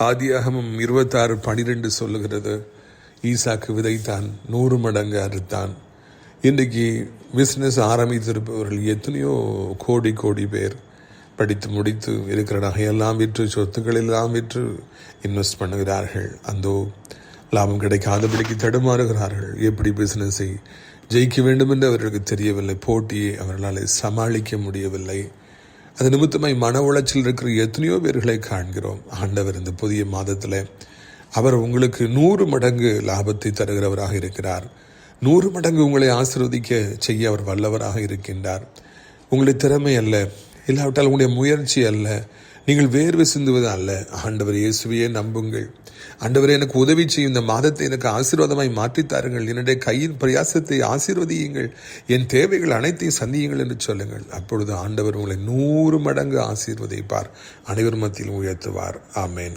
ஆதியாகமம் 26:12 சொல்லுகிறது, ஈசாக்கு விதைத்தான், 100 மடங்கு அறுத்தான். இன்றைக்கு பிஸ்னஸ் ஆரம்பித்திருப்பவர்கள் எத்தனையோ கோடி பேர் படித்து முடித்து இருக்கிற நகையெல்லாம் விற்று, சொத்துக்கள் எல்லாம் விற்று இன்வெஸ்ட் பண்ணுகிறார்கள். அந்த லாபம் கிடைக்காதபடிக்கு தடுமாறுகிறார்கள். எப்படி பிஸ்னஸை ஜெயிக்க வேண்டும் என்று அவர்களுக்கு தெரியவில்லை. போட்டியை அவர்களால் சமாளிக்க முடியவில்லை. அது நிமித்தமாய் மன உளைச்சல் இருக்கிற எத்தனையோ பேர்களை காண்கிறோம். ஆண்டவர் இந்த புதிய மாதத்தில் அவர் உங்களுக்கு 100 மடங்கு லாபத்தை தருகிறவராக இருக்கிறார். 100 மடங்கு உங்களை ஆசீர்வதிக்க செய்ய அவர் வல்லவராக இருக்கின்றார். உங்களுடைய திறமை அல்ல, இல்லாவிட்டால் உங்களுடைய முயற்சி அல்ல, நீங்கள் வேர்வை சிந்துவது அல்ல. ஆண்டவர் இயேசுவையே நம்புங்கள். ஆண்டவரே, எனக்கு உதவி செய்யும், இந்த மாதத்தை எனக்கு ஆசீர்வாதமாய் மாற்றித்தாருங்கள், என்னுடைய கையின் பிரயாசத்தை ஆசீர்வதியுங்கள், என் தேவைகள் அனைத்தையும் சந்தியுங்கள் என்று சொல்லுங்கள். அப்பொழுது ஆண்டவர் உங்களை 100 மடங்கு ஆசீர்வதிப்பார், அனைவர் மத்தியிலும் உயர்த்துவார். ஆமேன்.